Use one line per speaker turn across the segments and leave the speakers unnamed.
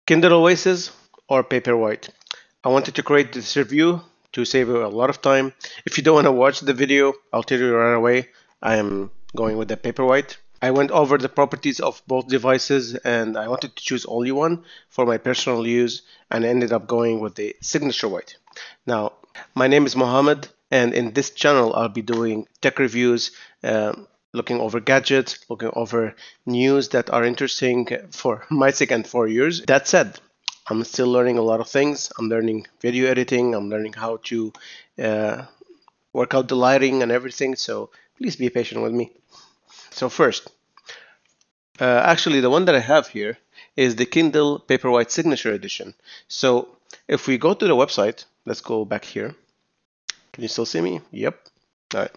Kindle Oasis or Paperwhite. I wanted to create this review to save you a lot of time. If you don't want to watch the video, I'll tell you right away. I am going with the Paperwhite. I went over the properties of both devices and I wanted to choose only one for my personal use and ended up going with the Signature White. Now, my name is Mohammed and in this channel I'll be doing tech reviews, looking over gadgets, looking over news that are interesting for my sake and for yours. That said, I'm still learning a lot of things. I'm learning video editing. I'm learning how to work out the lighting and everything. So please be patient with me. So first, actually the one that I have here is the Kindle Paperwhite Signature Edition. So if we go to the website, let's go back here. Can you still see me? Yep. All right.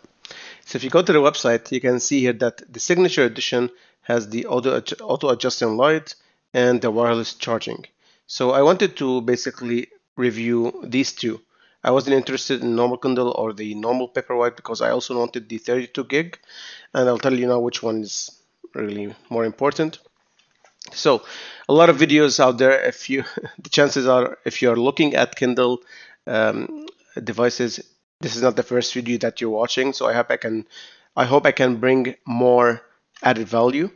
So if you go to the website, you can see here that the Signature Edition has the auto adjusting light and the wireless charging. So I wanted to basically review these two. I wasn't interested in normal Kindle or the normal Paperwhite because I also wanted the 32 gig, and I'll tell you now which one is really more important. So a lot of videos out there. If you, the chances are, if you're looking at Kindle devices, this is not the first video that you're watching. So I hope I can bring more added value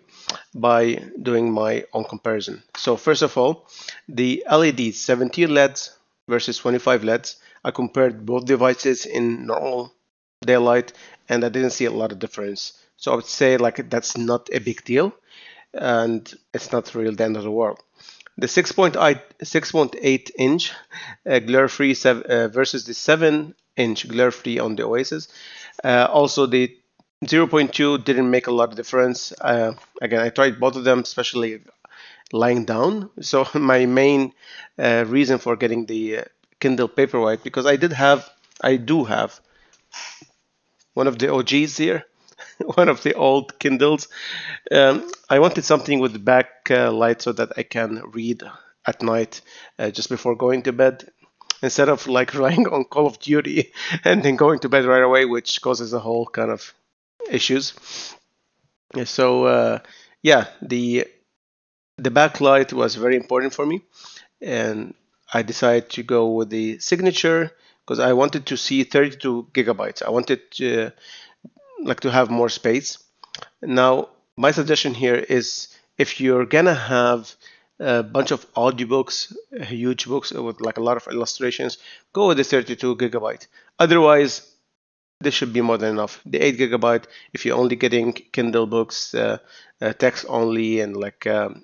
by doing my own comparison. So first of all, the LEDs, 17 LEDs versus 25 LEDs. I compared both devices in normal daylight, and I didn't see a lot of difference. So I would say like that's not a big deal, and it's not really the end of the world. The 6.8 inch glare-free versus the 7-inch glare-free on the Oasis. Also, the 0.2 didn't make a lot of difference. Again, I tried both of them, especially lying down. So my main reason for getting the Kindle Paperwhite, because I do have one of the OGs here, one of the old Kindles. I wanted something with back light so that I can read at night just before going to bed, instead of like relying on Call of Duty and then going to bed right away, which causes a whole kind of issues. So yeah, the backlight was very important for me, and I decided to go with the Signature because I wanted to see 32 gigabytes. I wanted to have more space. Now, my suggestion here is if you're gonna have a bunch of audiobooks, huge books with like a lot of illustrations, go with the 32 gigabyte. Otherwise, this should be more than enough. The 8 gigabyte, if you're only getting Kindle books, text only, and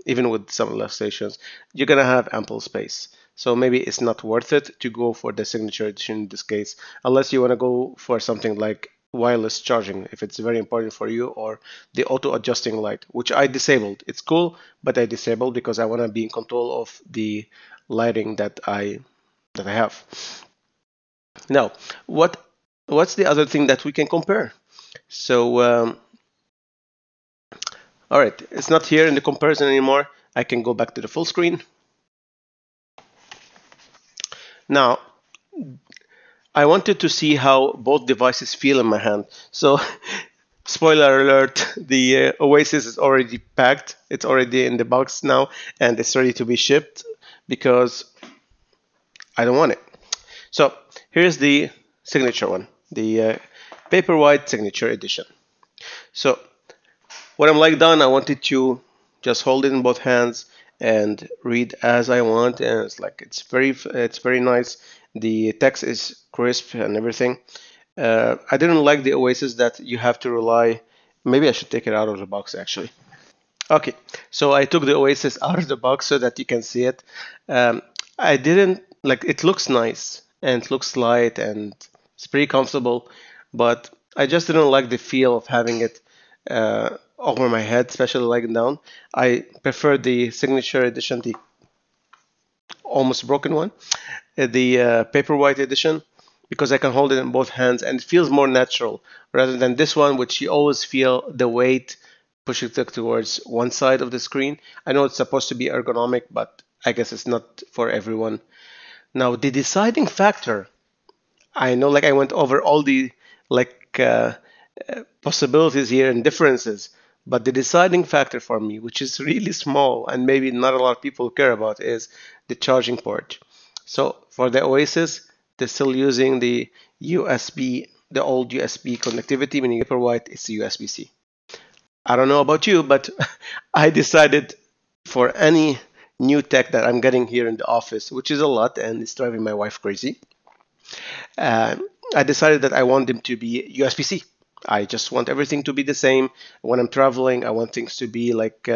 even with some illustrations, you're gonna have ample space. So maybe it's not worth it to go for the Signature Edition in this case, unless you want to go for something like wireless charging, if it's very important for you, or the auto adjusting light, which I disabled. It's cool, but I disabled because I want to be in control of the lighting that I have. Now, what's the other thing that we can compare? So all right, it's not here in the comparison anymore. I can go back to the full screen. Now, I wanted to see how both devices feel in my hand. So spoiler alert, the Oasis is already packed. It's already in the box now, and it's ready to be shipped because I don't want it. So here's the Signature one, the Paperwhite Signature Edition. So when I'm like done, I wanted to just hold it in both hands and read as I want, and it's very nice. The text is crisp and everything. I didn't like the Oasis that you have to rely. Maybe I should take it out of the box actually. Okay, so I took the Oasis out of the box so that you can see it. I didn't like it. Looks nice and it looks light and it's pretty comfortable, but I just didn't like the feel of having it over my head, especially lying down. I prefer the Signature Edition, the almost broken one, the Paperwhite Edition, because I can hold it in both hands and it feels more natural rather than this one, which you always feel the weight pushing it towards one side of the screen. I know it's supposed to be ergonomic, but I guess it's not for everyone. Now, the deciding factor, I know I went over all the like possibilities here and differences, But the deciding factor for me, which is really small and maybe not a lot of people care about, is the charging port. So for the Oasis, they're still using the USB, the old USB connectivity, meaning Paperwhite is USB-C. I don't know about you, but I decided for any new tech that I'm getting here in the office, which is a lot and it's driving my wife crazy, uh, I decided that I want them to be USB-C. I just want everything to be the same. When I'm traveling, I want things to be like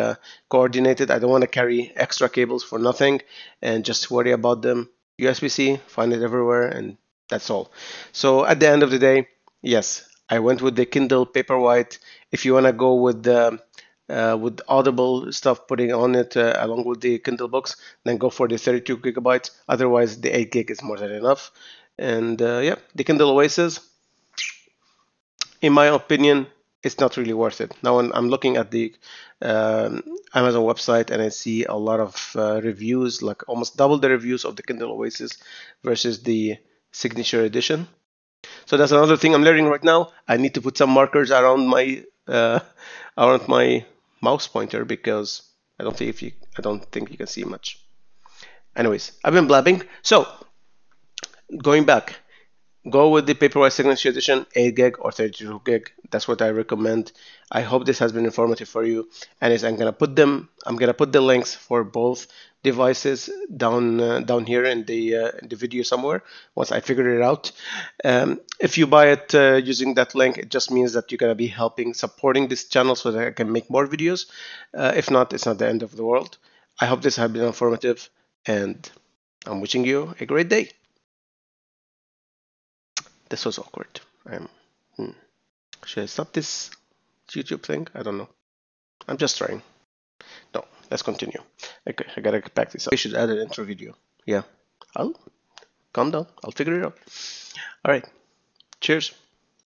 coordinated. I don't want to carry extra cables for nothing and just worry about them. USB-C, find it everywhere, and that's all. So at the end of the day, yes, I went with the Kindle Paperwhite. If you want to go with Audible stuff, putting on it along with the Kindle books, then go for the 32 gigabytes. Otherwise, the 8 gig is more than enough. And yeah, the Kindle Oasis, in my opinion, it's not really worth it. Now, when I'm looking at the Amazon website and I see a lot of reviews, like almost double the reviews of the Kindle Oasis versus the Signature Edition. So that's another thing I'm learning right now. I need to put some markers around my mouse pointer because I don't think you can see much. Anyways, I've been blabbing. So going back, go with the Paperwhite Signature Edition, 8 gig or 32 gig. That's what I recommend. I hope this has been informative for you. And I'm gonna put the links for both devices down here in the video somewhere once I figure it out. If you buy it using that link, it just means that you're gonna be supporting this channel so that I can make more videos. If not, it's not the end of the world. I hope this has been informative, and I'm wishing you a great day. This was awkward. Should I stop this YouTube thing? I don't know. I'm just trying. No, let's continue. Okay, I gotta get back this up. I should add an intro video. Yeah. I'll calm down. I'll figure it out. All right. Cheers.